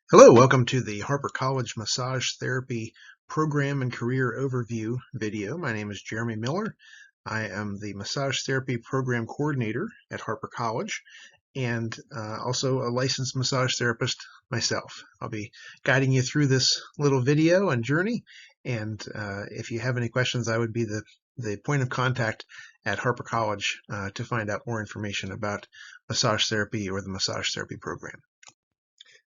Hello, welcome to the Harper College Massage Therapy Program and Career Overview video. My name is Jeremy Miller. I am the Massage Therapy Program Coordinator at Harper College and also a licensed massage therapist myself. I'll be guiding you through this little video and journey, and if you have any questions, I would be the point of contact at Harper College to find out more information about massage therapy or the massage therapy program.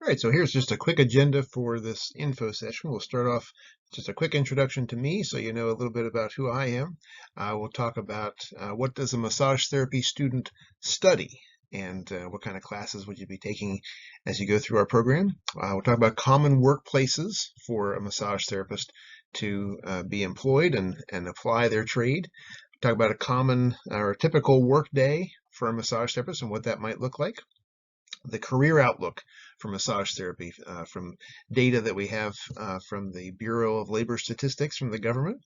All right, so here's just a quick agenda for this info session. We'll start off just a quick introduction to me so you know a little bit about who I am. We'll talk about what does a massage therapy student study and what kind of classes would you be taking as you go through our program. We'll talk about common workplaces for a massage therapist to be employed and apply their trade. Talk about a common or typical work day for a massage therapist and what that might look like. The career outlook for massage therapy from data that we have from the Bureau of Labor Statistics from the government.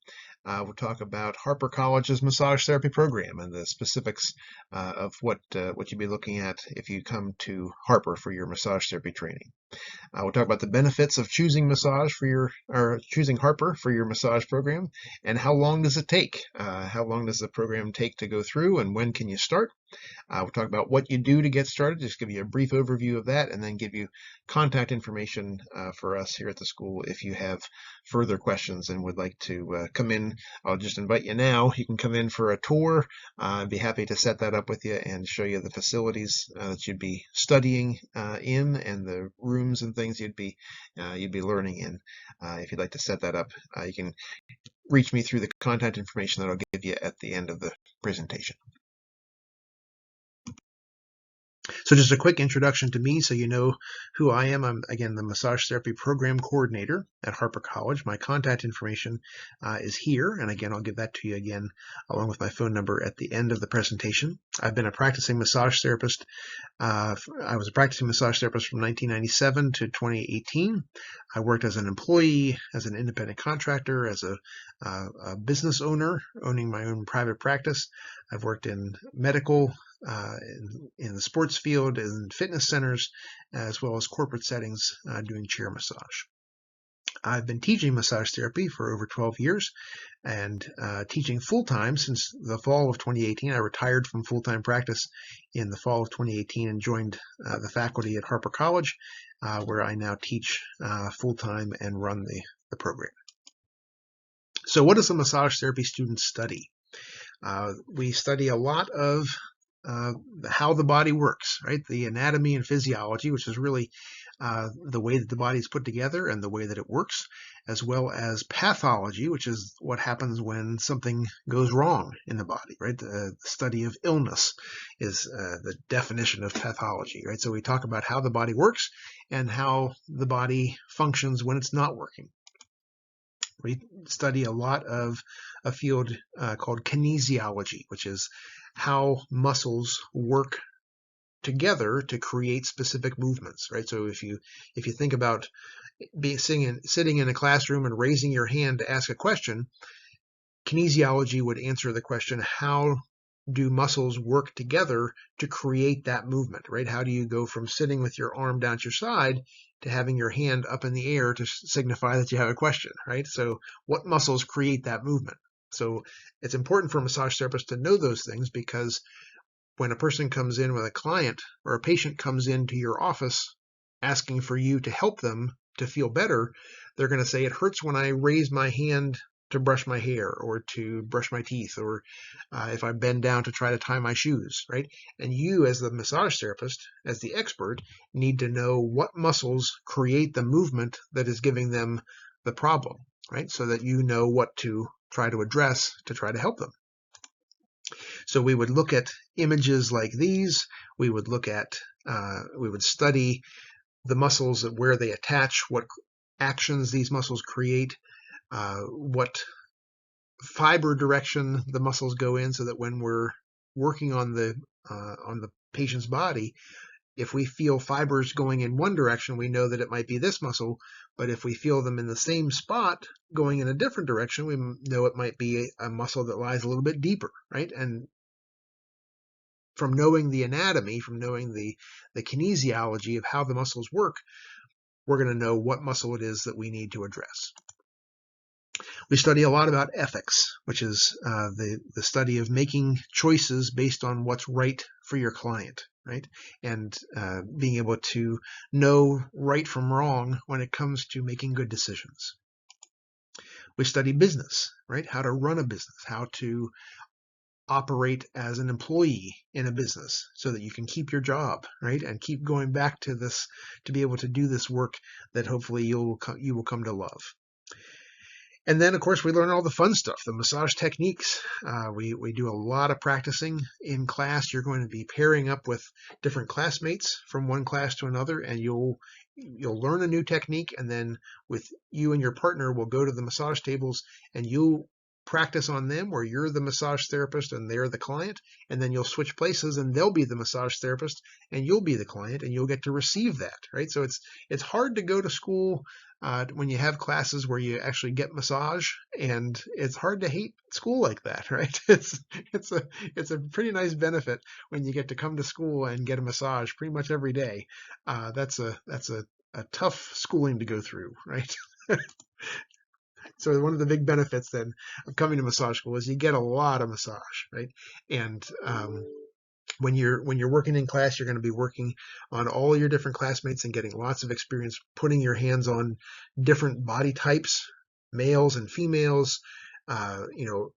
We'll talk about Harper College's massage therapy program and the specifics of what you'd be looking at if you come to Harper for your massage therapy training. We'll talk about the benefits of choosing choosing Harper for your massage program, and how long does it take? How long does the program take to go through, and when can you start? We'll talk about what you do to get started, just give you a brief overview of that, and then give you contact information for us here at the school if you have further questions and would like to come in. I'll just invite you now. You can come in for a tour. I'd be happy to set that up with you and show you the facilities that you'd be studying in and the rooms and things you'd be learning in. If you'd like to set that up, you can reach me through the contact information that I'll give you at the end of the presentation. So just a quick introduction to me so you know who I am. I'm, again, the Massage Therapy Program Coordinator at Harper College. My contact information is here, and again, I'll give that to you again along with my phone number at the end of the presentation. I've been a practicing massage therapist. I was a practicing massage therapist from 1997 to 2018. I worked as an employee, as an independent contractor, as a business owner, owning my own private practice. I've worked in medical, in the sports field, in fitness centers, as well as corporate settings doing chair massage. I've been teaching massage therapy for over 12 years and teaching full-time since the fall of 2018. I retired from full-time practice in the fall of 2018 and joined the faculty at Harper College, where I now teach full-time and run the program. So what does a massage therapy student study? We study a lot of how the body works, right? The anatomy and physiology, which is really the way that the body is put together and the way that it works, as well as pathology, which is what happens when something goes wrong in the body, right? The study of illness is the definition of pathology, right? So we talk about how the body works and how the body functions when it's not working. We study a lot of a field called kinesiology, which is how muscles work together to create specific movements, right? So if you think about sitting in a classroom and raising your hand to ask a question, kinesiology would answer the question, how do muscles work together to create that movement, right? How do you go from sitting with your arm down to your side to having your hand up in the air to signify that you have a question, right? So what muscles create that movement? So it's important for a massage therapist to know those things, because when a person comes in with a client or a patient comes into your office asking for you to help them to feel better, they're going to say, it hurts when I raise my hand to brush my hair or to brush my teeth, or if I bend down to try to tie my shoes, right? And you, as the massage therapist, as the expert, need to know what muscles create the movement that is giving them the problem, right? So that you know what to try to address to try to help them. So we would look at images like these. We would look at, we would study the muscles, where they attach, what actions these muscles create, what fiber direction the muscles go in, so that when we're working on the patient's body, if we feel fibers going in one direction, we know that it might be this muscle, but if we feel them in the same spot going in a different direction, we know it might be a muscle that lies a little bit deeper, right? And from knowing the anatomy, from knowing the kinesiology of how the muscles work, we're going to know what muscle it is that we need to address. We study a lot about ethics, which is the study of making choices based on what's right for your client, right? And being able to know right from wrong when it comes to making good decisions. We study business, right? How to run a business, how to operate as an employee in a business so that you can keep your job, right? And keep going back to this to be able to do this work that hopefully you will come to love. And then, of course, we learn all the fun stuff, the massage techniques. We do a lot of practicing in class. You're going to be pairing up with different classmates from one class to another, and you'll learn a new technique, and then with you and your partner will go to the massage tables, and you'll practice on them where you're the massage therapist and they're the client, and then you'll switch places and they'll be the massage therapist and you'll be the client, and you'll get to receive that, right? So it's hard to go to school when you have classes where you actually get massage, and it's hard to hate school like that, right? It's a pretty nice benefit when you get to come to school and get a massage pretty much every day. That's a tough schooling to go through, right? So one of the big benefits then of coming to massage school is you get a lot of massage, right? And when you're working in class, you're going to be working on all your different classmates and getting lots of experience putting your hands on different body types, males and females,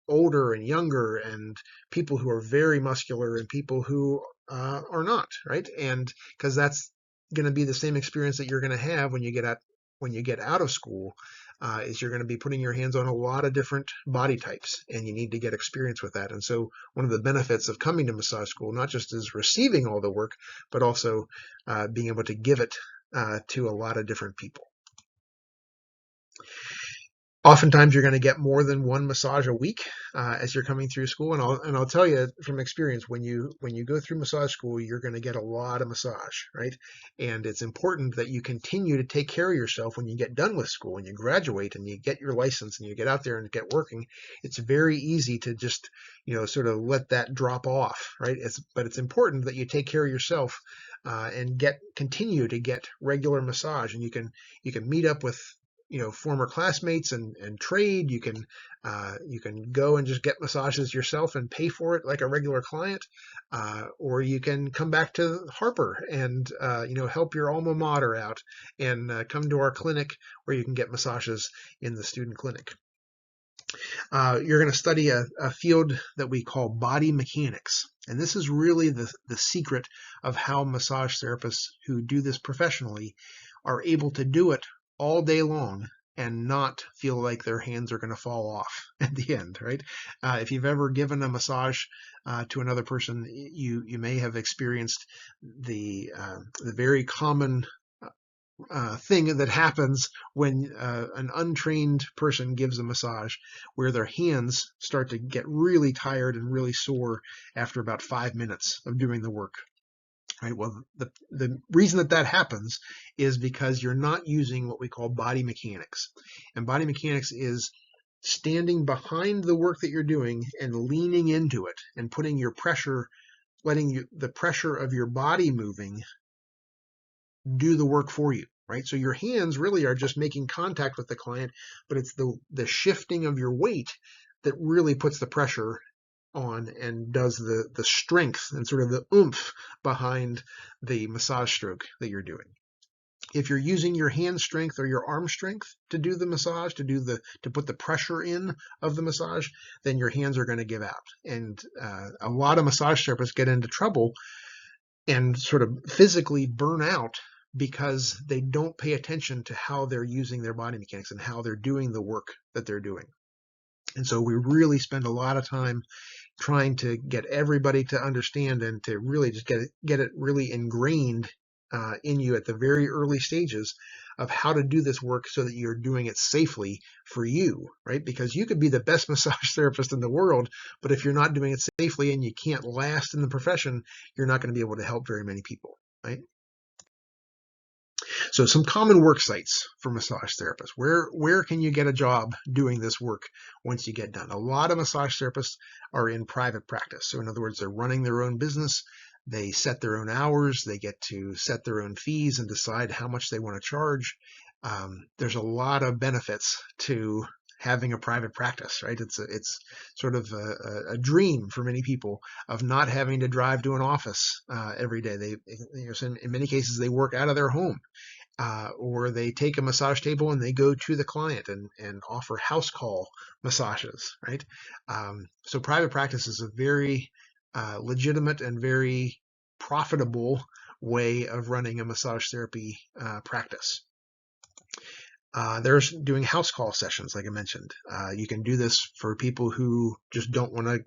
older and younger, and people who are very muscular and people who are not, right? And because that's going to be the same experience that you're going to have when you get out of school. Is you're going to be putting your hands on a lot of different body types, and you need to get experience with that. And so one of the benefits of coming to massage school, not just is receiving all the work, but also being able to give it to a lot of different people. Oftentimes, you're going to get more than one massage a week as you're coming through school, and I'll tell you from experience, when you go through massage school, you're going to get a lot of massage, right? And it's important that you continue to take care of yourself when you get done with school, and you graduate, and you get your license, and you get out there and get working. It's very easy to just sort of let that drop off, right? But it's important that you take care of yourself and continue to get regular massage, and you can meet up with former classmates and trade. You can go and just get massages yourself and pay for it like a regular client, or you can come back to Harper and help your alma mater out and come to our clinic where you can get massages in the student clinic. You're going to study a field that we call body mechanics. And this is really the secret of how massage therapists who do this professionally are able to do it all day long and not feel like their hands are going to fall off at the end, right? If you've ever given a massage to another person, you may have experienced the very common thing that happens when an untrained person gives a massage, where their hands start to get really tired and really sore after about 5 minutes of doing the work. Right. Well, the reason that happens is because you're not using what we call body mechanics. And body mechanics is standing behind the work that you're doing and leaning into it and putting your pressure, letting the pressure of your body moving do the work for you. Right. So your hands really are just making contact with the client, but it's the shifting of your weight that really puts the pressure on and does the strength and sort of the oomph behind the massage stroke that you're doing. If you're using your hand strength or your arm strength to do the massage, to put the pressure in of the massage, then your hands are going to give out. And a lot of massage therapists get into trouble and sort of physically burn out because they don't pay attention to how they're using their body mechanics and how they're doing the work that they're doing. And so we really spend a lot of time trying to get everybody to understand and to really just get it really ingrained in you at the very early stages of how to do this work so that you're doing it safely for you, right? Because you could be the best massage therapist in the world, but if you're not doing it safely and you can't last in the profession, you're not going to be able to help very many people, right? So some common work sites for massage therapists. Where can you get a job doing this work once you get done? A lot of massage therapists are in private practice. So in other words, they're running their own business. They set their own hours. They get to set their own fees and decide how much they want to charge. There's a lot of benefits to having a private practice, right? It's sort of a dream for many people of not having to drive to an office every day. So in many cases, they work out of their home, or they take a massage table and they go to the client and offer house call massages, right? So private practice is a very legitimate and very profitable way of running a massage therapy practice. There's doing house call sessions, like I mentioned. You can do this for people who just don't want to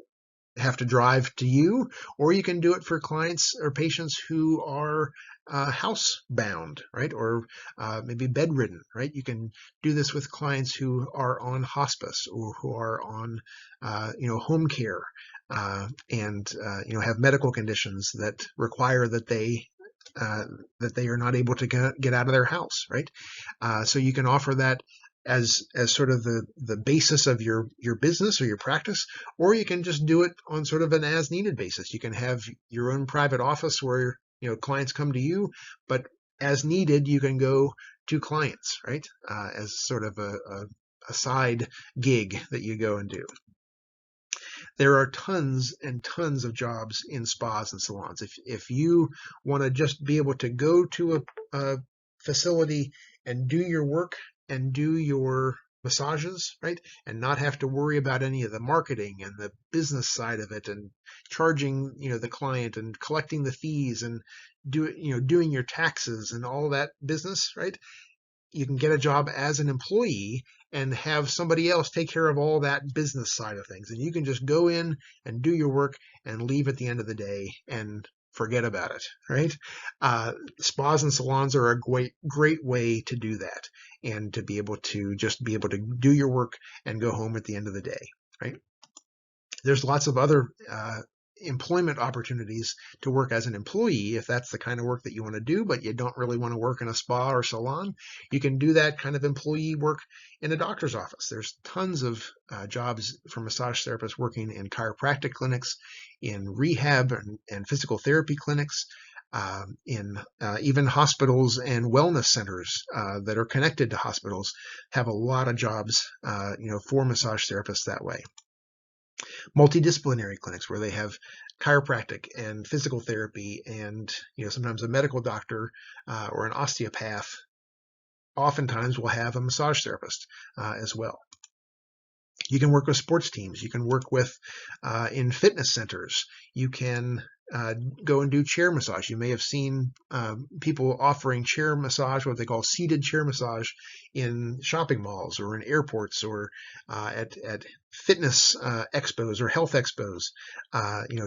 have to drive to you, or you can do it for clients or patients who are housebound, right? Or maybe bedridden, right? You can do this with clients who are on hospice or who are on, home care, and have medical conditions that require that they are not able to get out of their house, right? So you can offer that as sort of the basis of your business or your practice, or you can just do it on sort of an as needed basis. You can have your own private office where clients come to you, but as needed you can go to clients, right? As sort of a side gig that you go and do. There are tons and tons of jobs in spas and salons. If you want to just be able to go to a facility and do your work and do your massages, right, and not have to worry about any of the marketing and the business side of it and charging the client and collecting the fees and doing your taxes and all that business, right? You can get a job as an employee and have somebody else take care of all that business side of things. And you can just go in and do your work and leave at the end of the day and forget about it, right? Spas and salons are a great way to do that and to be able to do your work and go home at the end of the day, right? There's lots of other employment opportunities to work as an employee if that's the kind of work that you want to do, but you don't really want to work in a spa or salon. You can do that kind of employee work in a doctor's office. There's tons of jobs for massage therapists working in chiropractic clinics, in rehab and physical therapy clinics, in even hospitals and wellness centers that are connected to hospitals have a lot of jobs for massage therapists that way. Multidisciplinary clinics where they have chiropractic and physical therapy and sometimes a medical doctor or an osteopath oftentimes will have a massage therapist as well. You can work with sports teams. You can work with in fitness centers. You can go and do chair massage. You may have seen people offering chair massage, what they call seated chair massage, in shopping malls or in airports or at fitness expos or health expos.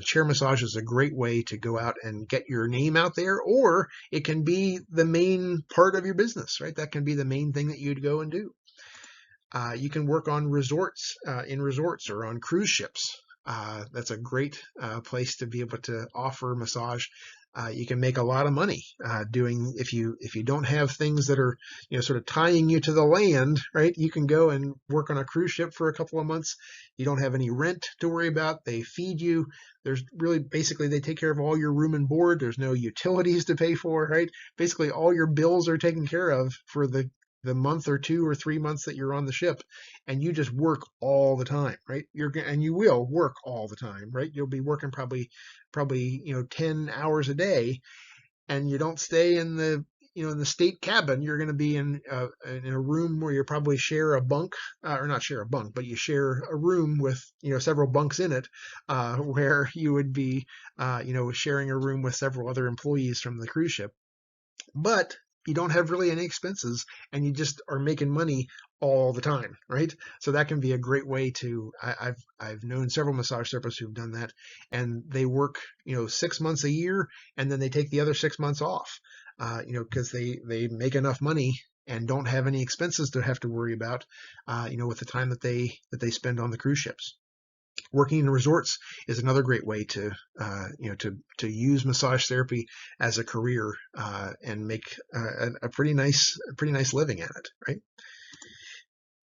Chair massage is a great way to go out and get your name out there, or it can be the main part of your business, right? That can be the main thing that you'd go and do. You can work on resorts, in resorts or on cruise ships. That's a great place to be able to offer massage. You can make a lot of money doing, if you don't have things that are sort of tying you to the land, right? You can go and work on a cruise ship for a couple of months. You don't have any rent to worry about. They feed you. There's really basically they take care of all your room and board. There's no utilities to pay for, right? Basically all your bills are taken care of for the month or 2 or 3 months that you're on the ship, and you just work all the time, right? And you will work all the time, right? You'll be working probably 10 hours a day, and you don't stay in the in the state cabin. You're going to be in a room where you probably share a bunk, or not share a bunk, but you share a room with several bunks in it, where you would be sharing a room with several other employees from the cruise ship. But you don't have really any expenses and you just are making money all the time, right? So that can be a great way to, I've known several massage therapists who've done that, and they work 6 months a year and then they take the other 6 months off, because they make enough money and don't have any expenses to have to worry about, with the time that they spend on the cruise ships. Working in resorts is another great way to use massage therapy as a career and make a pretty nice living at it, right?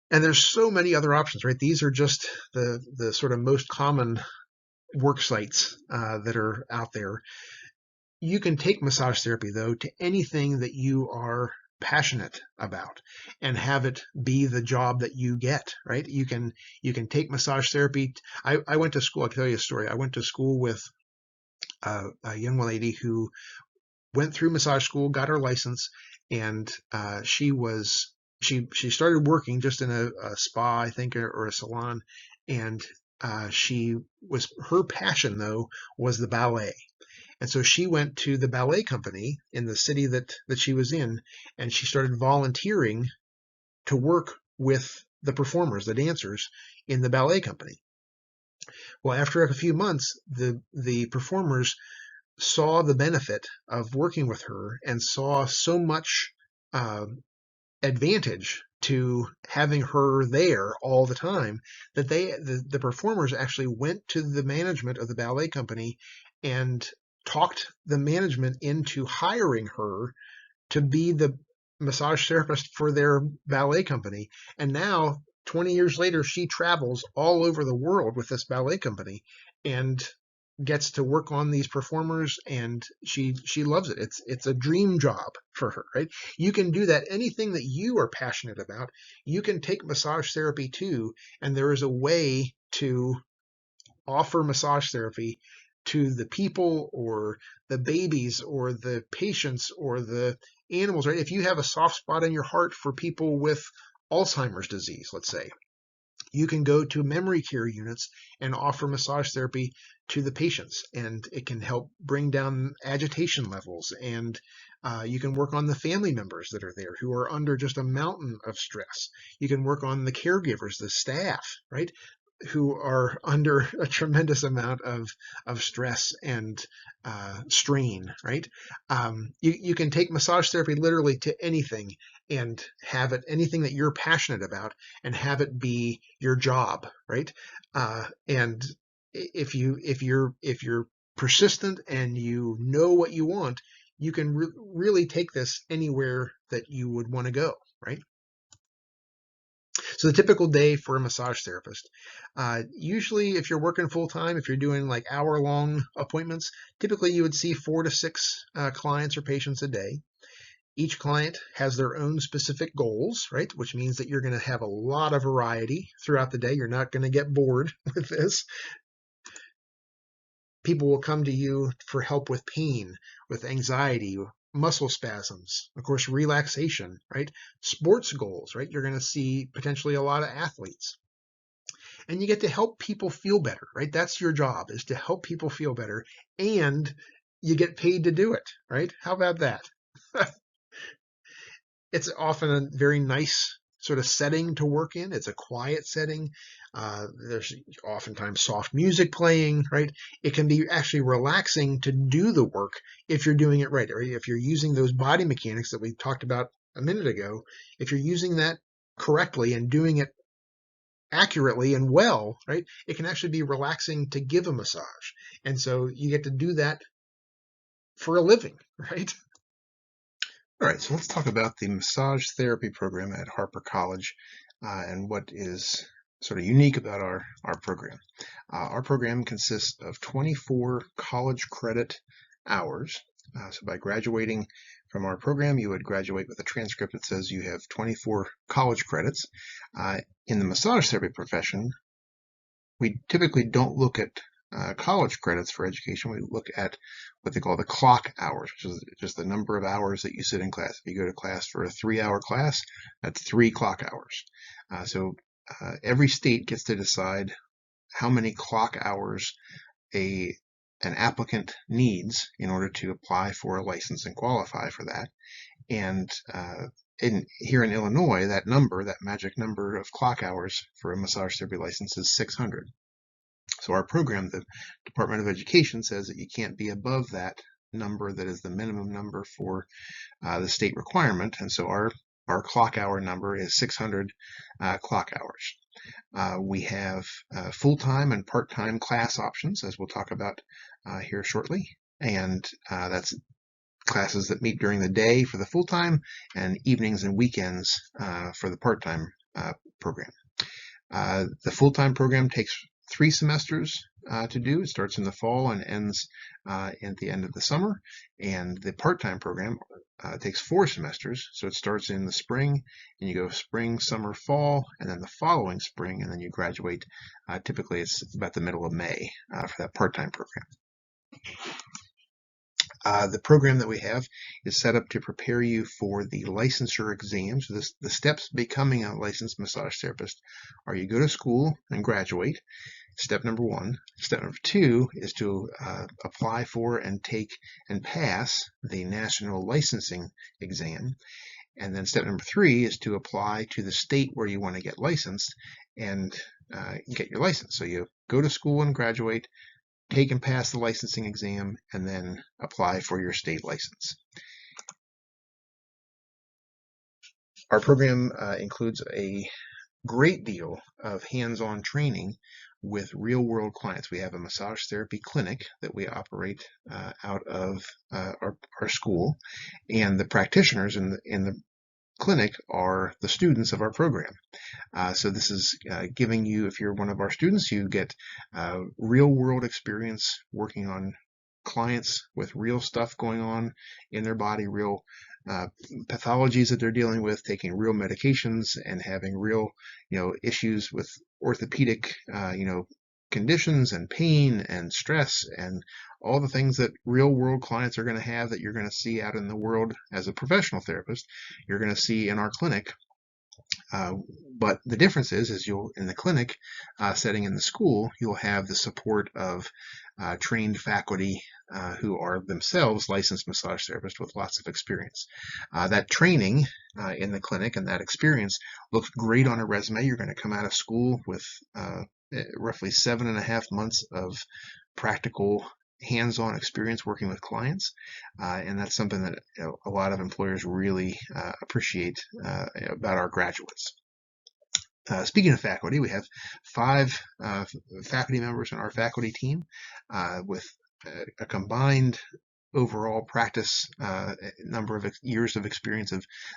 And there's so many other options, right? These are just the sort of most common work sites that are out there. You can take massage therapy, though, to anything that you are passionate about and have it be the job that you get, right? You can take massage therapy. I went to school. I'll tell you a story. I went to school with a young lady who went through massage school, got her license, and she started working just in a spa, I think, or a salon, and her passion, though, was the ballet. And so she went to the ballet company in the city that she was in, and she started volunteering to work with the performers, the dancers in the ballet company. Well, after a few months, the performers saw the benefit of working with her and saw so much advantage to having her there all the time that the performers actually went to the management of the ballet company and talked the management into hiring her to be the massage therapist for their ballet company. And now, 20 years later, she travels all over the world with this ballet company and gets to work on these performers, and she loves it. It's a dream job for her, right? You can do that. Anything that you are passionate about, you can take massage therapy to, and there is a way to offer massage therapy to the people or the babies or the patients or the animals, right? If you have a soft spot in your heart for people with Alzheimer's disease, let's say, you can go to memory care units and offer massage therapy to the patients, and it can help bring down agitation levels. And you can work on the family members that are there who are under just a mountain of stress. You can work on the caregivers, the staff, right, who are under a tremendous amount of stress and strain, right? You can take massage therapy literally to anything and have it anything that you're passionate about and have it be your job, right? And if you're persistent and you know what you want, you can really take this anywhere that you would want to go, right? So the typical day for a massage therapist, usually if you're working full time, if you're doing like hour-long appointments, typically you would see 4 to 6 clients or patients a day. Each client has their own specific goals, right? Which means that you're going to have a lot of variety throughout the day. You're not going to get bored with this. People will come to you for help with pain, with anxiety, muscle spasms, of course, relaxation, right? Sports goals, right? You're going to see potentially a lot of athletes. And you get to help people feel better, right? That's your job, is to help people feel better, and you get paid to do it, right? How about that? It's often a very nice sort of setting to work in. It's a quiet setting. There's oftentimes soft music playing, right? It can be actually relaxing to do the work if you're doing it right, or if you're using those body mechanics that we talked about a minute ago. If you're using that correctly and doing it accurately and well, right, it can actually be relaxing to give a massage. And so you get to do that for a living, right? All right, so let's talk about the massage therapy program at Harper College and what is sort of unique about our program. Our program consists of 24 college credit hours. So by graduating from our program, you would graduate with a transcript that says you have 24 college credits. In the massage therapy profession, we typically don't look at college credits for education. We look at what they call the clock hours, which is just the number of hours that you sit in class. If you go to class for a 3-hour class, that's 3 clock hours. So every state gets to decide how many clock hours an applicant needs in order to apply for a license and qualify for that. And here in Illinois, that magic number of clock hours for a massage therapy license is 600. So our program, the Department of Education, says that you can't be above that number that is the minimum number for the state requirement. And so our clock hour number is 600 clock hours. We have full-time and part-time class options, as we'll talk about here shortly. And that's classes that meet during the day for the full-time and evenings and weekends for the part-time program. The full-time program takes 3 semesters to do. It starts in the fall and ends at the end of the summer. And the part-time program takes 4 semesters. So it starts in the spring, and you go spring, summer, fall, and then the following spring, and then you graduate. Typically, it's about the middle of May for that part-time program. The program that we have is set up to prepare you for the licensure exam. So the steps becoming a licensed massage therapist are you go to school and graduate. Step number 1. Step number 2 is to apply for and take and pass the national licensing exam. And then step number 3 is to apply to the state where you want to get licensed and get your license. So you go to school and graduate, take and pass the licensing exam, and then apply for your state license. Our program includes a great deal of hands-on training with real-world clients. We have a massage therapy clinic that we operate out of our school, and the practitioners in the clinic are the students of our program. So this is giving you, if you're one of our students, you get real-world experience working on clients with real stuff going on in their body, real pathologies that they're dealing with, taking real medications, and having real, issues with orthopedic, conditions and pain and stress and all the things that real world clients are going to have that you're going to see out in the world as a professional therapist, you're going to see in our clinic. But the difference is you'll, in the clinic setting in the school, you'll have the support of trained faculty who are themselves licensed massage therapists with lots of experience. That training in the clinic and that experience looks great on a resume. You're going to come out of school with roughly 7.5 months of practical hands-on experience working with clients, and that's something that a lot of employers really appreciate about our graduates. Speaking of faculty, we have 5 faculty members in our faculty team with a combined overall practice number of years of experience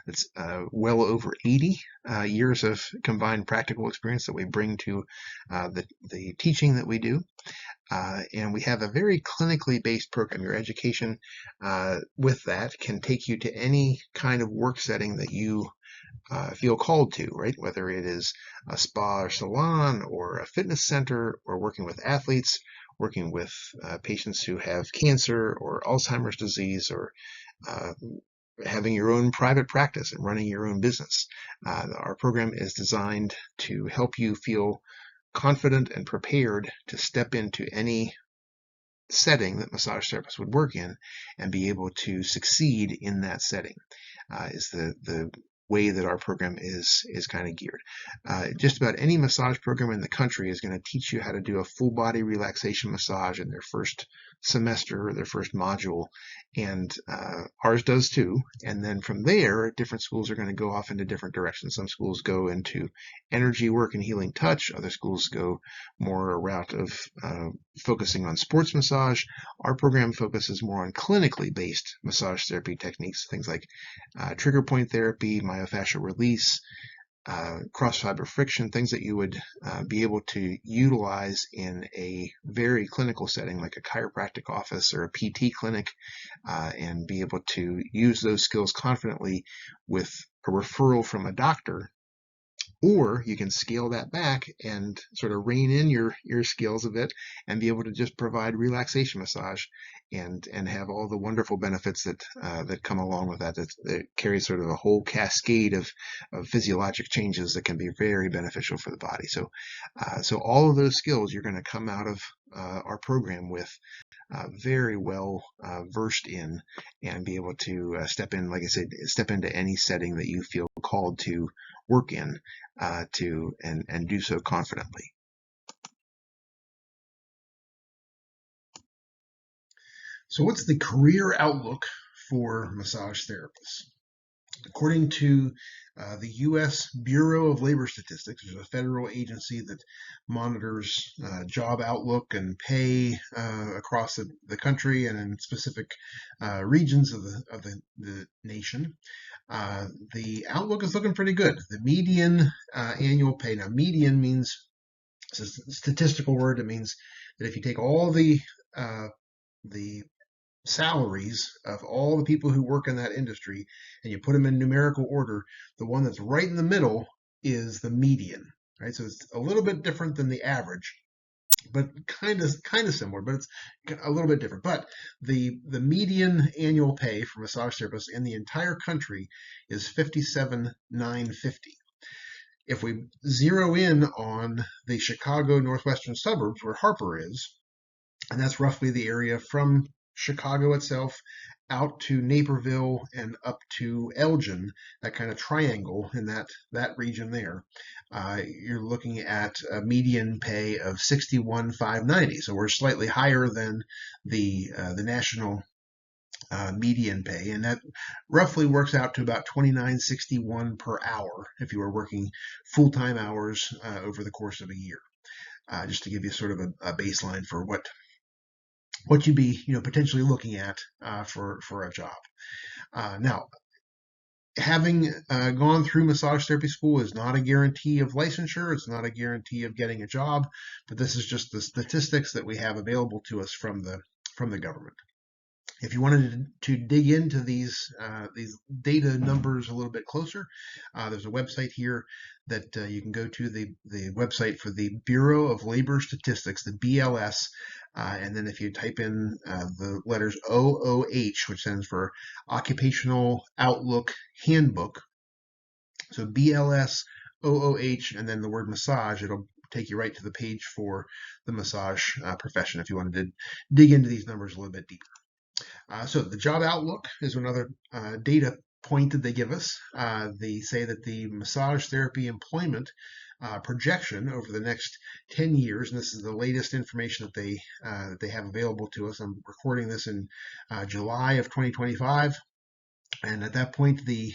that's well over 80 years of combined practical experience that we bring to the teaching that we do. And we have a very clinically based program. Your education with that can take you to any kind of work setting that you feel called to, right? Whether it is a spa or salon or a fitness center or working with athletes, working with patients who have cancer or Alzheimer's disease, or having your own private practice and running your own business. Our program is designed to help you feel confident and prepared to step into any setting that massage therapists would work in and be able to succeed in that setting. Is the way that our program is kind of geared. Just about any massage program in the country is going to teach you how to do a full body relaxation massage in their first semester or their first module, and ours does too. And then from there, different schools are going to go off into different directions. Some schools go into energy work and healing touch. Other schools go more a route of focusing on sports massage. Our program focuses more on clinically based massage therapy techniques, things like trigger point therapy, myofascial release, cross-fiber friction, things that you would be able to utilize in a very clinical setting like a chiropractic office or a PT clinic, and be able to use those skills confidently with a referral from a doctor. Or you can scale that back and sort of rein in your skills a bit and be able to just provide relaxation massage and have all the wonderful benefits that come along with that. That carries sort of a whole cascade of physiologic changes that can be very beneficial for the body. So all of those skills you're going to come out of our program with very well versed in, and be able to step in, like I said, step into any setting that you feel called to work in, and do so confidently. So what's the career outlook for massage therapists? According to the U.S. Bureau of Labor Statistics, which is a federal agency that monitors job outlook and pay across the country and in specific regions of the nation, the outlook is looking pretty good. The median annual pay, now median means It's a statistical word. It means that if you take all the salaries of all the people who work in that industry and you put them in numerical order, the one that's right in the middle is the median, right? So it's a little bit different than the average, but kind of similar, but it's a little bit different. But the median annual pay for massage therapists in the entire country is $57,950. If we zero in on the Chicago northwestern suburbs where Harper is, and that's roughly the area from Chicago itself out to Naperville and up to Elgin, that kind of triangle in that region there, you're looking at a median pay of $61,590. So we're slightly higher than the national median pay, and that roughly works out to about $29.61 per hour if you were working full-time hours over the course of a year. Just to give you sort of a baseline for what you'd be potentially looking at for a job. Now, having gone through massage therapy school is not a guarantee of licensure. It's not a guarantee of getting a job, but this is just the statistics that we have available to us from the government. If you wanted to dig into these data numbers a little bit closer, there's a website here that you can go to, the website for the Bureau of Labor Statistics, the BLS, and then if you type in the letters OOH, which stands for Occupational Outlook Handbook, so BLS OOH, and then the word massage, it'll take you right to the page for the massage profession if you wanted to dig into these numbers a little bit deeper. So the job outlook is another data point that they give us. They say that the massage therapy employment projection over the next 10 years, and this is the latest information that they have available to us. I'm recording this in July of 2025. And at that point, the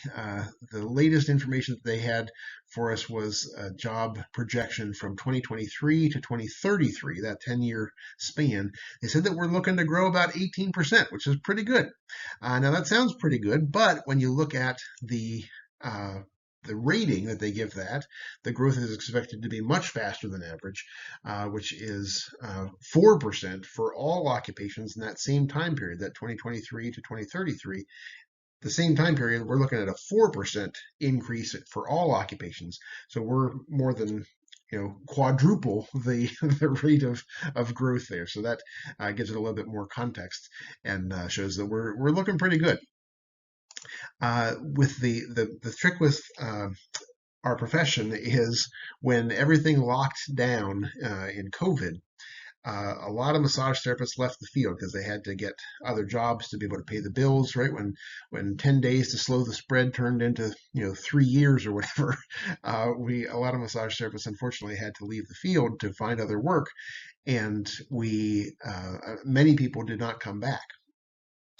latest information that they had for us was a job projection from 2023 to 2033, that 10-year span. They said that we're looking to grow about 18%, which is pretty good. Now that sounds pretty good, but when you look at the rating that they give that, the growth is expected to be much faster than average, which is 4% for all occupations in that same time period, that 2023 to 2033. The same time period, we're looking at a 4% increase for all occupations. So we're more than quadruple the rate of growth there. So that gives it a little bit more context and shows that we're looking pretty good. With the trick with our profession is when everything locked down in COVID. A lot of massage therapists left the field because they had to get other jobs to be able to pay the bills, right? When 10 days to slow the spread turned into 3 years or whatever, a lot of massage therapists unfortunately had to leave the field to find other work, and many people did not come back.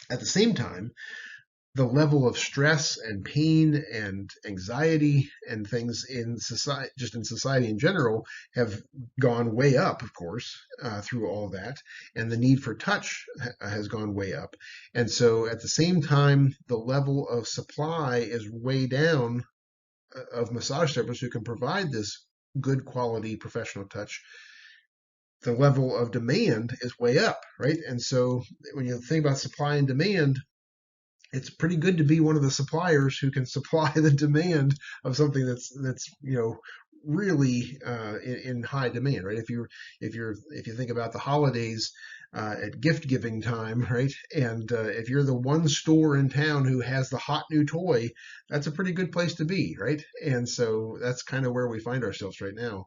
At the same time, the level of stress and pain and anxiety and things in society, just in society in general, have gone way up, of course, through all that. And the need for touch has gone way up. And so at the same time, the level of supply is way down of massage therapists who can provide this good quality professional touch. The level of demand is way up, right? And so when you think about supply and demand, it's pretty good to be one of the suppliers who can supply the demand of something that's really in high demand, right? If you think about the holidays at gift giving time, right, and if you're the one store in town who has the hot new toy, that's a pretty good place to be, right? And so that's kind of where we find ourselves right now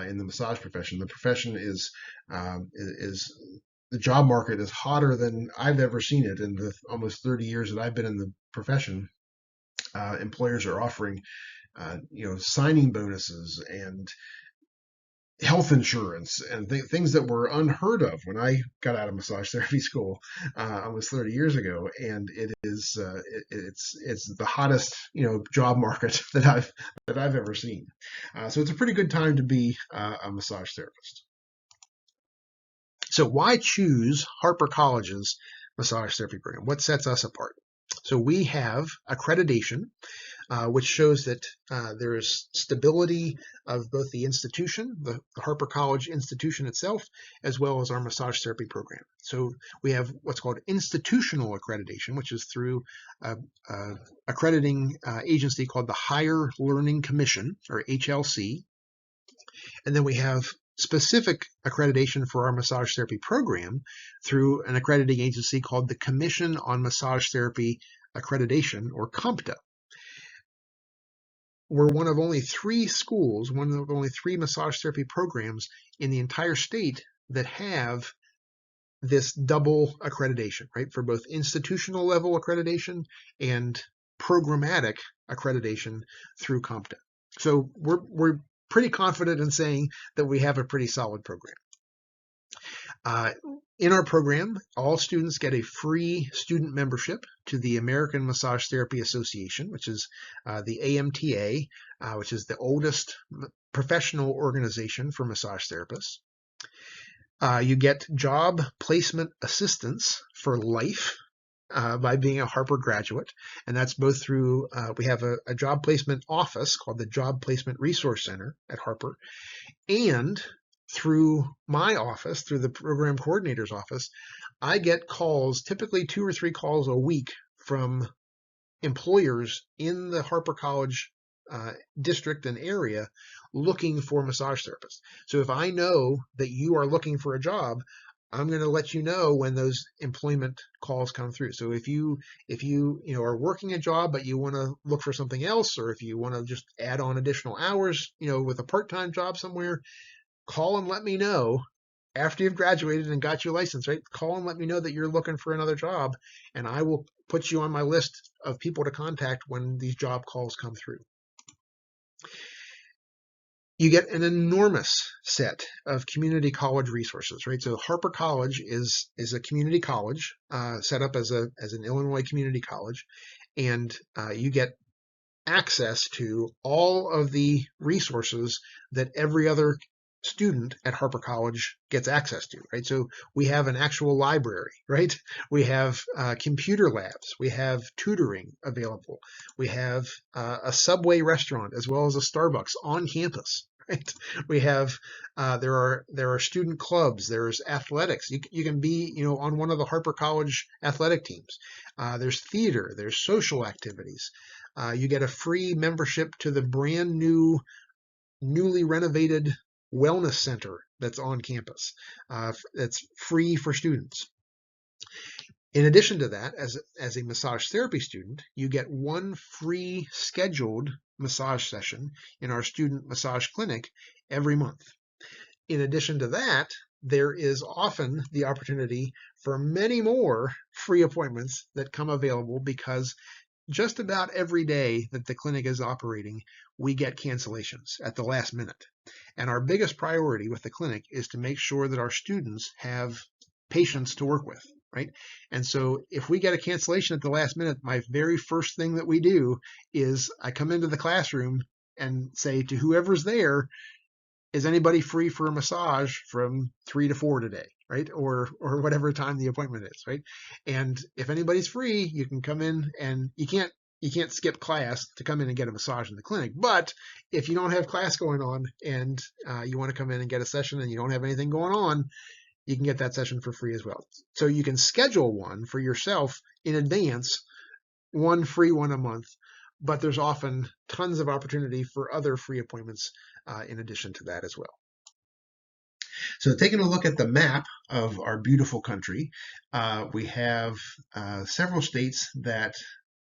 in the massage profession. The profession is the job market is hotter than I've ever seen it in the almost 30 years that I've been in the profession. Employers are offering, signing bonuses and health insurance and things that were unheard of when I got out of massage therapy school almost 30 years ago. And it's the hottest job market that I've ever seen. So it's a pretty good time to be a massage therapist. So why choose Harper College's massage therapy program? What sets us apart? So we have accreditation which shows that there is stability of both the institution, the Harper College institution itself, as well as our massage therapy program. So we have what's called institutional accreditation, which is through an accrediting agency called the Higher Learning Commission, or HLC. And then we have specific accreditation for our massage therapy program through an accrediting agency called the Commission on Massage Therapy Accreditation, or COMPTA. We're one of only 3 schools, one of only 3 massage therapy programs in the entire state that have this double accreditation, right? For both institutional level accreditation and programmatic accreditation through COMPTA. So we're pretty confident in saying that we have a pretty solid program. In our program, all students get a free student membership to the American Massage Therapy Association, which is the AMTA, which is the oldest professional organization for massage therapists. You get job placement assistance for life by being a Harper graduate, and that's both through, we have a job placement office called the Job Placement Resource Center at Harper, and through my office, through the program coordinator's office, I get calls, typically 2 or 3 calls a week from employers in the Harper College district and area looking for massage therapists. So if I know that you are looking for a job, I'm going to let you know when those employment calls come through. So if you are working a job but you want to look for something else, or if you want to just add on additional hours, with a part-time job somewhere, call and let me know after you've graduated and got your license, right? Call and let me know that you're looking for another job, and I will put you on my list of people to contact when these job calls come through. You get an enormous set of community college resources, right? So Harper College is a community college set up as an Illinois community college, and you get access to all of the resources that every other student at Harper College gets access to, right? So we have an actual library, right? We have computer labs. We have tutoring available. We have a Subway restaurant as well as a Starbucks on campus, right? We have there are student clubs. There's athletics. You can be on one of the Harper College athletic teams. There's theater. There's social activities. You get a free membership to the brand new, newly renovated wellness center that's on campus. That's free for students. In addition to that, as a massage therapy student, you get 1 free scheduled massage session in our student massage clinic every month. In addition to that, there is often the opportunity for many more free appointments that come available, because just about every day that the clinic is operating, we get cancellations at the last minute. And our biggest priority with the clinic is to make sure that our students have patients to work with, right? And so if we get a cancellation at the last minute, my very first thing that we do is I come into the classroom and say to whoever's there, is anybody free for a massage from 3 to 4 today, right? Or whatever time the appointment is, right? And if anybody's free, you can come in, and you can't skip class to come in and get a massage in the clinic. But if you don't have class going on and you want to come in and get a session and you don't have anything going on, you can get that session for free as well. So you can schedule one for yourself in advance, 1 free one a month, but there's often tons of opportunity for other free appointments in addition to that as well. So taking a look at the map of our beautiful country, we have several states that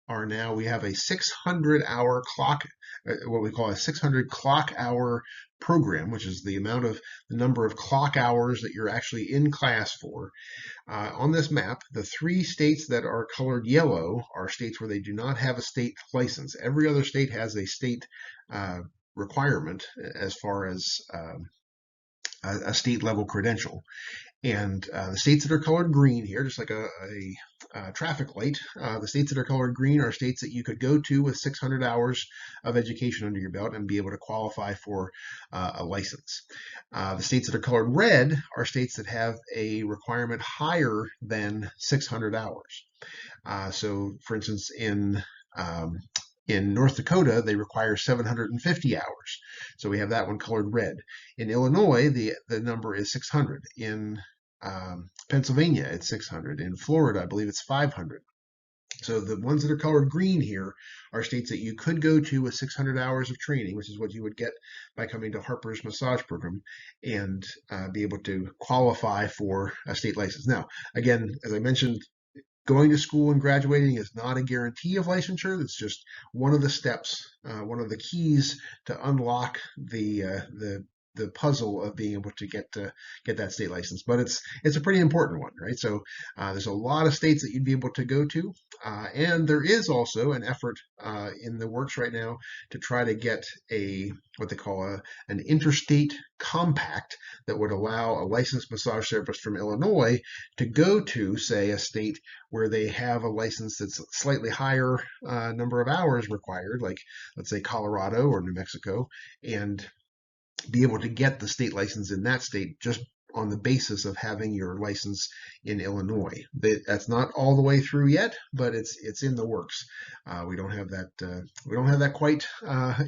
are now, we have a 600-hour clock, what we call a 600 clock hour program, which is the number of clock hours that you're actually in class for. On this map, the 3 states that are colored yellow are states where they do not have a state license. Every other state has a state requirement as far as a state level credential. And the states that are colored green here, just like a traffic light, the states that are colored green are states that you could go to with 600 hours of education under your belt and be able to qualify for a license. The states that are colored red are states that have a requirement higher than 600 hours. So for instance, in In North Dakota, they require 750 hours. So we have that one colored red. In Illinois, the number is 600. In Pennsylvania, it's 600. In Florida, I believe it's 500. So the ones that are colored green here are states that you could go to with 600 hours of training, which is what you would get by coming to Harper's massage program, and be able to qualify for a state license. Now, again, as I mentioned, going to school and graduating is not a guarantee of licensure. It's just one of the steps, one of the keys to unlock the puzzle of being able to get that state license. But it's a pretty important one, right? So there's a lot of states that you'd be able to go to, and there is also an effort in the works right now to try to get what they call an interstate compact that would allow a licensed massage therapist from Illinois to go to, say, a state where they have a license that's slightly higher number of hours required, like let's say Colorado or New Mexico, and be able to get the state license in that state just on the basis of having your license in Illinois. That's not all the way through yet, but it's in the works. We don't have that quite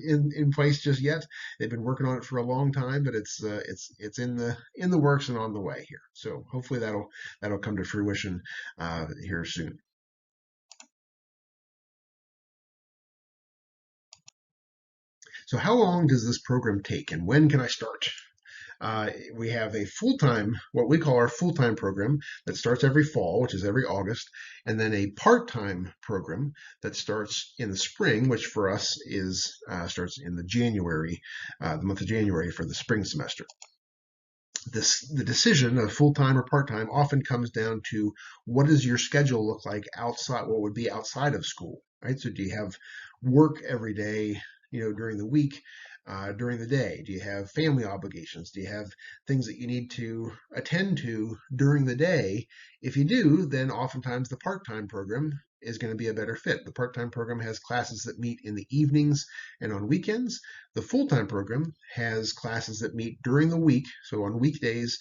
in place just yet. They've been working on it for a long time, but it's in the works and on the way here. So hopefully that'll come to fruition here soon. So how long does this program take, and when can I start? We have a full-time, what we call our full-time program that starts every fall, which is every August, and then a part-time program that starts in the spring, which for us starts in the month of January for the spring semester. The decision of full-time or part-time often comes down to what does your schedule look like outside, what would be outside of school, right? So do you have work every day, during the week, during the day? Do you have family obligations? Do you have things that you need to attend to during the day? If you do, then oftentimes the part-time program is going to be a better fit. The part-time program has classes that meet in the evenings and on weekends. The full-time program has classes that meet during the week, so on weekdays,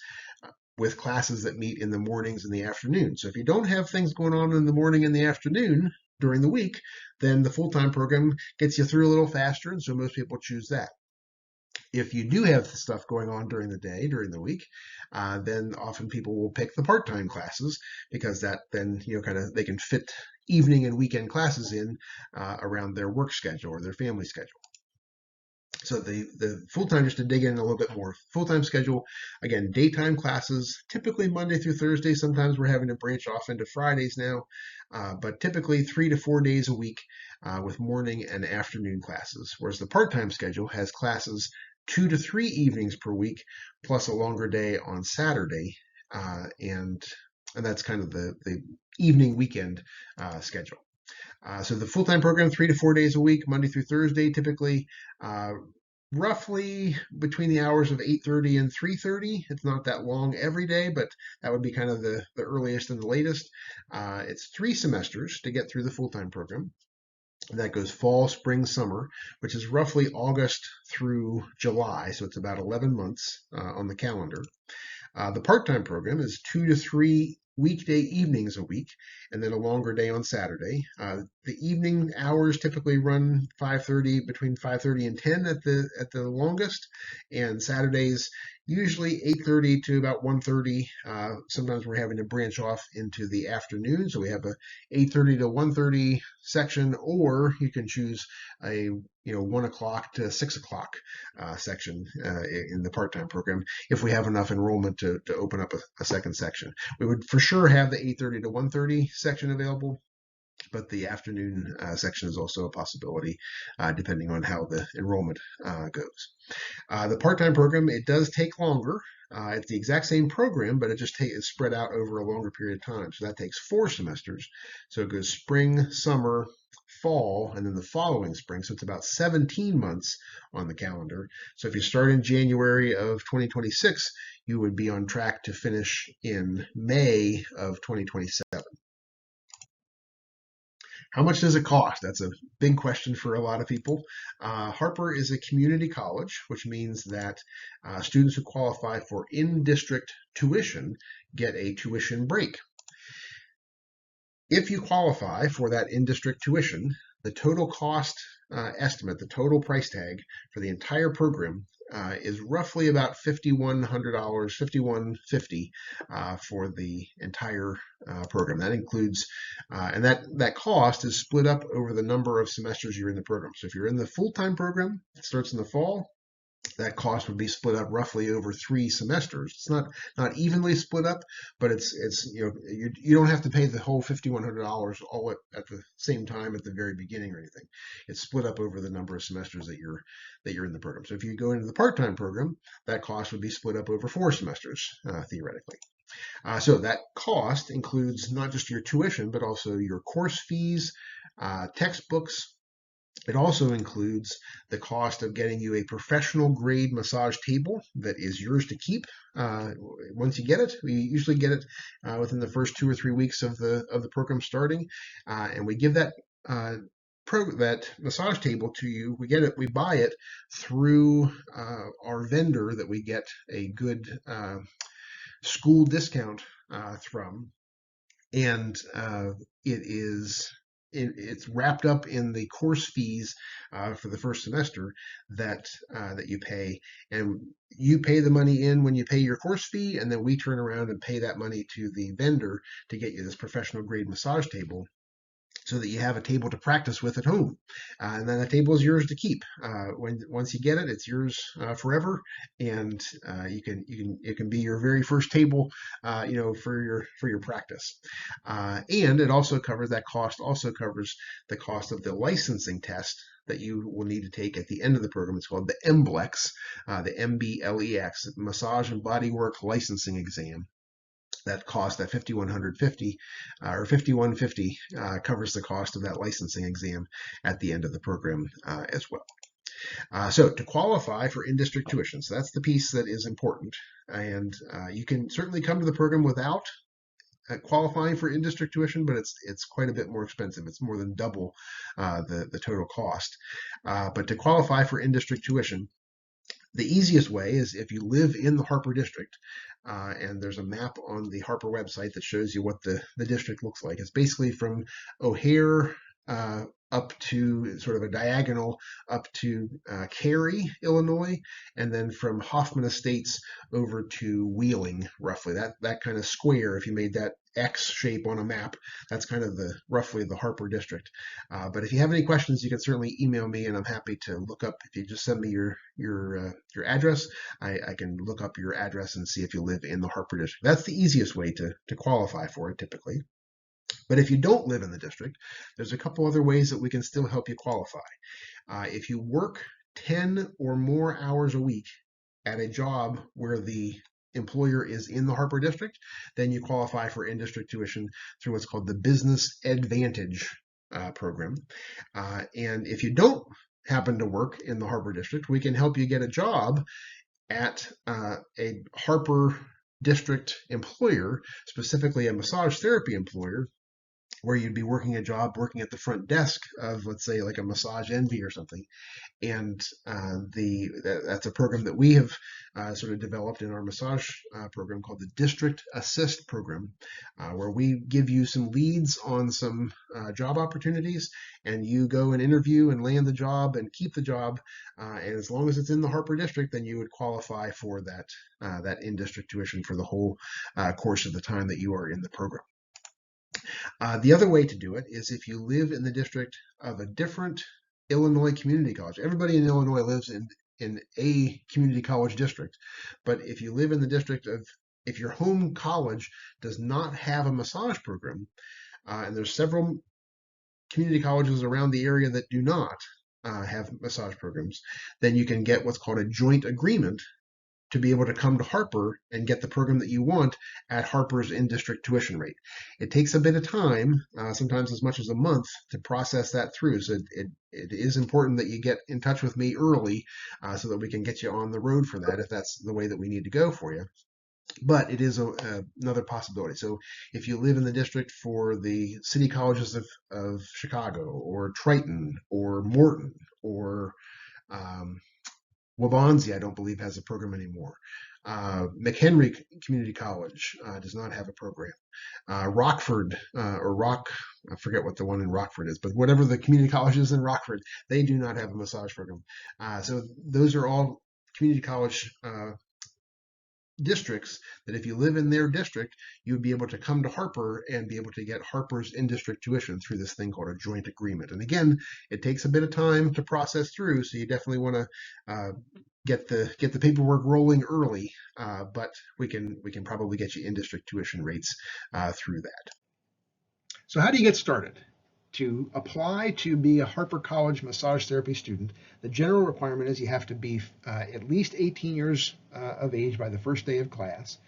with classes that meet in the mornings and the afternoon. So if you don't have things going on in the morning and the afternoon during the week, then the full-time program gets you through a little faster, and so most people choose that. If you do have stuff going on during the day, during the week, then often people will pick the part-time classes because that then, they can fit evening and weekend classes in around their work schedule or their family schedule. So the full-time, just to dig in a little bit more, full-time schedule, again, daytime classes, typically Monday through Thursday. Sometimes we're having to branch off into Fridays now, but typically 3 to 4 days a week with morning and afternoon classes, whereas the part-time schedule has classes 2 to 3 evenings per week, plus a longer day on Saturday, and that's kind of the evening weekend schedule. So the full-time program, 3 to 4 days a week, Monday through Thursday, typically roughly between the hours of 8:30 and 3:30. It's not that long every day, but that would be kind of the earliest and the latest. It's 3 semesters to get through the full-time program. That goes fall, spring, summer, which is roughly August through July, so it's about 11 months on the calendar. The part-time program is 2 to 3 weekday evenings a week, and then a longer day on Saturday. The evening hours typically run between 5:30 and 10 at the longest, and Saturdays usually 8:30 to about 1:30. Sometimes we're having to branch off into the afternoon, so we have a 8:30 to 1:30 section, or you can choose a 1 o'clock to 6 o'clock section in the part-time program if we have enough enrollment to open up a second section. We would for sure have the 8:30 to 1:30 section available, but the afternoon section is also a possibility depending on how the enrollment goes. The part-time program, it does take longer. It's the exact same program, but it is spread out over a longer period of time. So that takes 4 semesters. So it goes spring, summer, fall, and then the following spring. So it's about 17 months on the calendar. So if you start in January of 2026, you would be on track to finish in May of 2027. How much does it cost? That's a big question for a lot of people. Harper is a community college, which means that students who qualify for in-district tuition get a tuition break. If you qualify for that in-district tuition, the total cost estimate, the total price tag for the entire program is roughly about $5,100, $5,150 for the entire program. That includes, and that cost is split up over the number of semesters you're in the program. So if you're in the full-time program, it starts in the fall, that cost would be split up roughly over 3 semesters. It's not evenly split up, but it's you don't have to pay the whole $5,100 all at the same time at the very beginning or anything. It's split up over the number of semesters that you're in the program. So if you go into the part-time program, that cost would be split up over 4 semesters theoretically. So that cost includes not just your tuition, but also your course fees, textbooks. It also includes the cost of getting you a professional grade massage table that is yours to keep once you get it. We usually get it within the first 2 or 3 weeks of the program starting, and we give that that massage table to you. We buy it through our vendor that we get a good school discount from, and it's wrapped up in the course fees for the first semester that you pay, and you pay the money in when you pay your course fee, and then we turn around and pay that money to the vendor to get you this professional grade massage table, so that you have a table to practice with at home, and then the table is yours to keep. Once you get it, it's yours forever, and it can be your very first table, for your practice. And it also covers the cost of the licensing test that you will need to take at the end of the program. It's called the MBLEX, the MBLEX, Massage and Bodywork Licensing Exam. That cost, that $5,150 or $5,150, covers the cost of that licensing exam at the end of the program as well. So to qualify for in-district tuition, so that's the piece that is important. And you can certainly come to the program without qualifying for in-district tuition, but it's quite a bit more expensive. It's more than double the total cost. But to qualify for in-district tuition, the easiest way is if you live in the Harper district, and there's a map on the Harper website that shows you what the district looks like. It's basically from O'Hare up to sort of a diagonal up to Cary, Illinois, and then from Hoffman Estates over to Wheeling, roughly. That kind of square, if you made that X shape on a map, that's kind of roughly the Harper district. But if you have any questions, you can certainly email me, and I'm happy to look up. If you just send me your address, I can look up your address and see if you live in the Harper district. That's the easiest way to qualify for it typically. But if you don't live in the district, there's a couple other ways that we can still help you qualify. If you work 10 or more hours a week at a job where the employer is in the Harper district, then you qualify for in-district tuition through what's called the Business Advantage program. And if you don't happen to work in the Harper district, we can help you get a job at a Harper district employer, specifically a massage therapy employer, where you'd be working at the front desk of, let's say, like a Massage Envy or something. And that's a program that we have sort of developed in our massage program called the District Assist program, where we give you some leads on some job opportunities, and you go and interview and land the job and keep the job. And as long as it's in the Harper district, then you would qualify for that in-district tuition for the whole course of the time that you are in the program. The other way to do it is if you live in the district of a different Illinois community college. Everybody in Illinois lives in a community college district, but if you live in the district if your home college does not have a massage program, and there's several community colleges around the area that do not have massage programs, then you can get what's called a joint agreement to be able to come to Harper and get the program that you want at Harper's in-district tuition rate. It takes a bit of time, sometimes as much as a month, to process that through. So it is important that you get in touch with me early so that we can get you on the road for that if that's the way that we need to go for you. But it is another possibility. So if you live in the district for the city colleges of Chicago or Triton or Morton or Waubonsee, I don't believe, has a program anymore. McHenry Community College does not have a program. Rockford I forget what the one in Rockford is, but whatever the community college is in Rockford, they do not have a massage program. So those are all community college districts that if you live in their district, you would be able to come to Harper and be able to get Harper's in-district tuition through this thing called a joint agreement. And again, it takes a bit of time to process through, so you definitely want to get the paperwork rolling early, but we can probably get you in-district tuition rates through that. So how do you get started? To apply to be a Harper College Massage Therapy student, the general requirement is you have to be at least 18 years of age by the first day of class.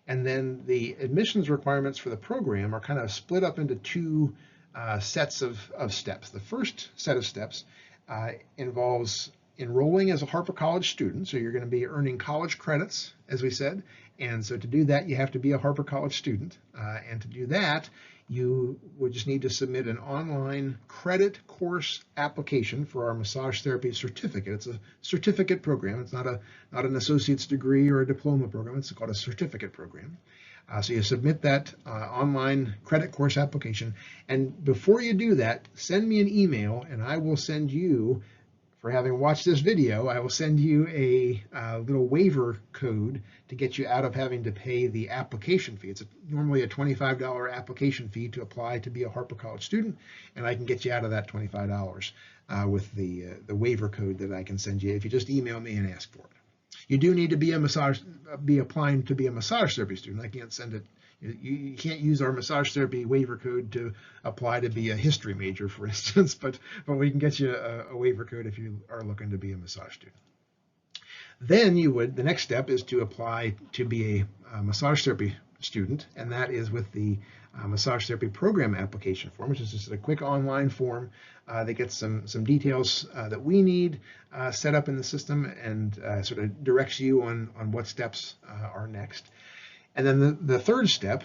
And then the admissions requirements for the program are kind of split up into two sets of steps. The first set of steps involves enrolling as a Harper College student. So you're going to be earning college credits, as we said. And so to do that, you have to be a Harper College student. And to do that, you would just need to submit an online credit course application for our massage therapy certificate. It's a certificate program. It's not an associate's degree or a diploma program. It's called a certificate program. So you submit that online credit course application. And before you do that, send me an email and I will send you, for having watched this video, I will send you a little waiver code to get you out of having to pay the application fee. It's normally a $25 application fee to apply to be a Harper College student, and I can get you out of that $25 with the waiver code that I can send you if you just email me and ask for it. You do need to be applying to be a massage therapy student. I can't send it. You can't use our massage therapy waiver code to apply to be a history major, for instance, but we can get you a waiver code if you are looking to be a massage student. Then the next step is to apply to be a massage therapy student, and that is with the massage therapy program application form, which is just a quick online form that gets some details that we need set up in the system and sort of directs you on what steps are next. And then the third step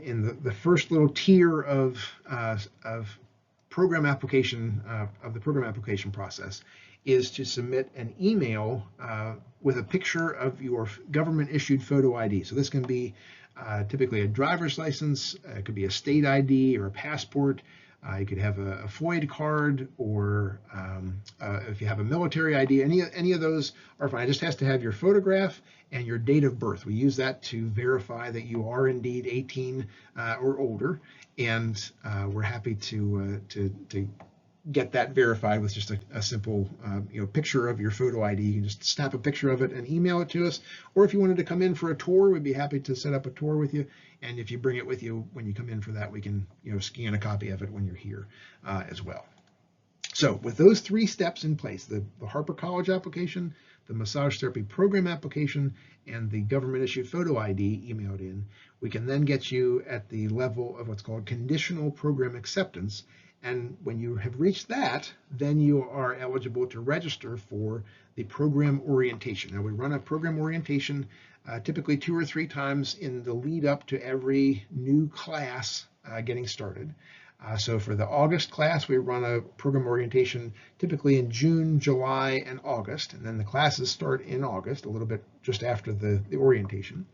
in the first little tier of program application of the program application process is to submit an email with a picture of your government issued photo ID. So this can be typically a driver's license, it could be a state ID or a passport. You could have a FOID card, or if you have a military ID, any of those are fine. It just has to have your photograph and your date of birth. We use that to verify that you are indeed 18 or older, and we're happy to get that verified with just a simple picture of your photo ID. You can just snap a picture of it and email it to us. Or if you wanted to come in for a tour, we'd be happy to set up a tour with you. And if you bring it with you when you come in for that, we can scan a copy of it when you're here as well. So with those three steps in place, the Harper College application, the massage therapy program application, and the government issued photo ID emailed in, we can then get you at the level of what's called conditional program acceptance. And when you have reached that, then you are eligible to register for the program orientation. Now we run a program orientation typically 2 or 3 times in the lead up to every new class getting started. So for the August class, we run a program orientation typically in June, July, and August. And then the classes start in August, a little bit just after the orientation.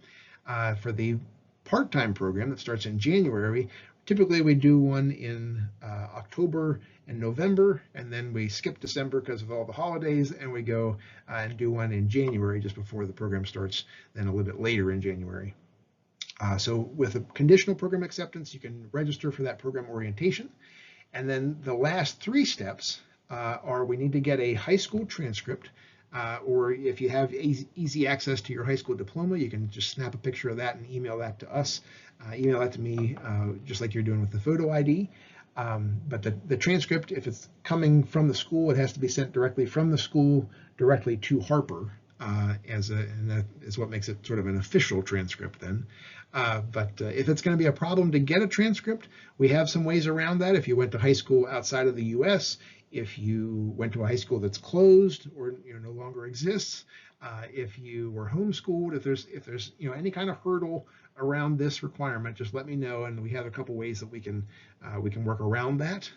For the part-time program that starts in January, typically we do one in October and November, and then we skip December because of all the holidays, and we go and do one in January just before the program starts, then a little bit later in January. So with a conditional program acceptance, you can register for that program orientation. And then the last 3 steps are we need to get a high school transcript, or if you have easy access to your high school diploma, you can just snap a picture of that and email that to us. Email that to me just like you're doing with the photo ID. But the transcript, if it's coming from the school, it has to be sent directly from the school directly to Harper, and that is what makes it sort of an official transcript then. But if it's going to be a problem to get a transcript, we have some ways around that. If you went to high school outside of the U.S., if you went to a high school that's closed or no longer exists, If you were homeschooled, if there's any kind of hurdle around this requirement, just let me know, and we have a couple ways that we can work around that.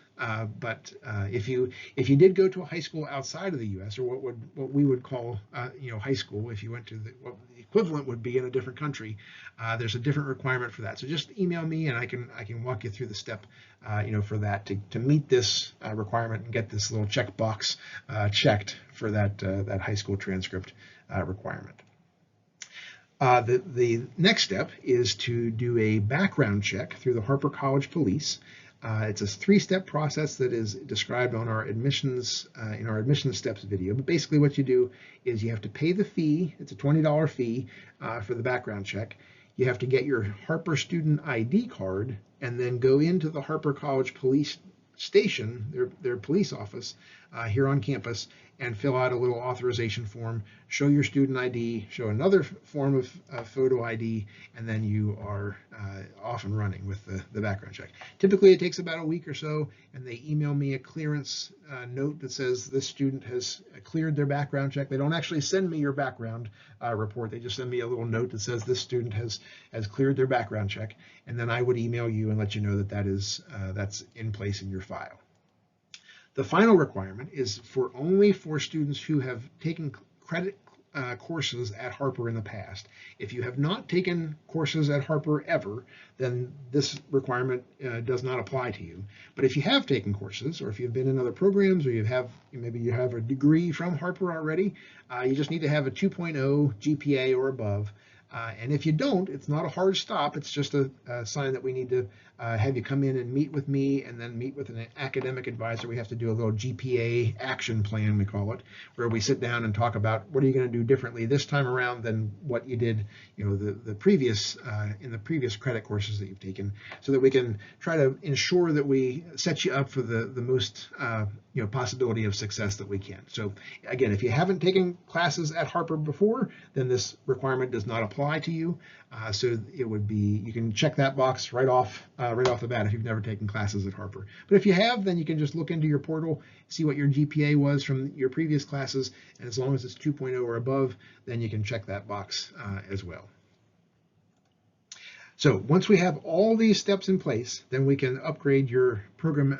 But if you did go to a high school outside of the U.S., or what we would call high school, if you went to what the equivalent would be in a different country, there's a different requirement for that. So just email me, and I can walk you through the step for that to meet this requirement and get this little checkbox checked for that high school transcript requirement. The next step is to do a background check through the Harper College Police. It's a 3-step process that is described on our admissions in our admissions steps video. But basically what you do is you have to pay the fee. It's a $20 fee for the background check. You have to get your Harper student ID card and then go into the Harper College Police Station, their police office here on campus, and fill out a little authorization form, show your student ID, show another form of photo ID, and then you are off and running with the background check. Typically it takes about a week or so, and they email me a clearance note that says this student has cleared their background check. They don't actually send me your background report. They just send me a little note that says this student has cleared their background check, and then I would email you and let you know that that's in place in your file. The final requirement is only for students who have taken credit courses at Harper in the past. If you have not taken courses at Harper ever, then this requirement does not apply to you. But if you have taken courses, or if you've been in other programs, or maybe you have a degree from Harper already, you just need to have a 2.0 GPA or above. And if you don't, it's not a hard stop. It's just a sign that we need to have you come in and meet with me, and then meet with an academic advisor. We have to do a little GPA action plan, we call it, where we sit down and talk about what are you going to do differently this time around than what you did, the previous in the previous credit courses that you've taken, so that we can try to ensure that we set you up for the most possibility of success that we can. So again, if you haven't taken classes at Harper before, then this requirement does not apply to you. So it would be, you can check that box right off the bat if you've never taken classes at Harper. But if you have, then you can just look into your portal, see what your GPA was from your previous classes, and as long as it's 2.0 or above, then you can check that box as well. So once we have all these steps in place, then we can upgrade your program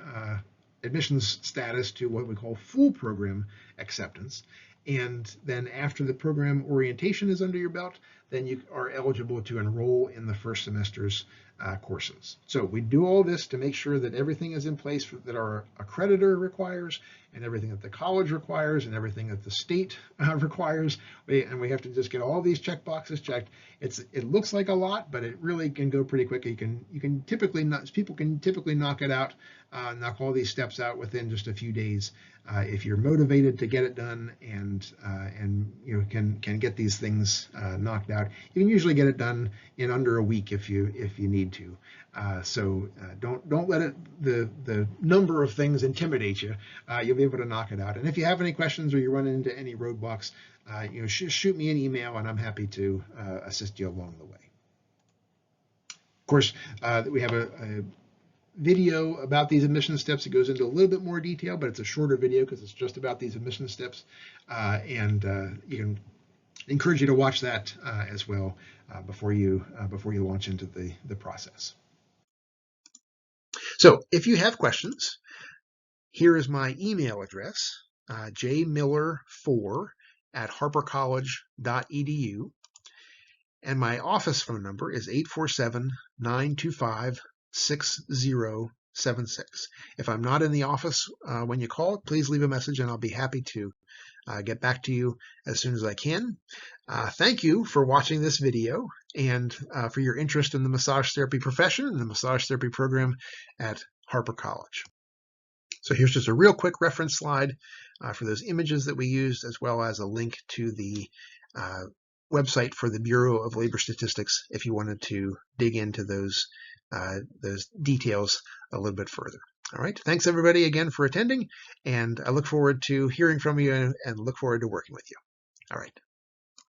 admissions status to what we call full program acceptance. And then after the program orientation is under your belt, then you are eligible to enroll in the first semester's courses. So we do all this to make sure that everything is in place that our accreditor requires, and everything that the college requires, and everything that the state requires. And we have to just get all these check boxes checked. It looks like a lot, but it really can go pretty quickly. People can typically knock it out, knock all these steps out within just a few days if you're motivated to get it done and can get these things knocked out. You can usually get it done in under a week if you need to. So don't let the number of things intimidate you. You'll be able to knock it out. And if you have any questions or you run into any roadblocks, shoot me an email, and I'm happy to assist you along the way. Of course, we have a video about these admission steps. It goes into a little bit more detail, but it's a shorter video because it's just about these admission steps. And you can encourage you to watch that as well before you launch into the process. So if you have questions, here is my email address, jmiller4@harpercollege.edu. And my office phone number is 847-925-6076. If I'm not in the office when you call, please leave a message, and I'll be happy to get back to you as soon as I can. Thank you for watching this video, and for your interest in the massage therapy profession and the massage therapy program at Harper College. So here's just a real quick reference slide for those images that we used, as well as a link to the website for the Bureau of Labor Statistics if you wanted to dig into those details a little bit further. All right, thanks everybody again for attending, and I look forward to hearing from you and look forward to working with you. All right.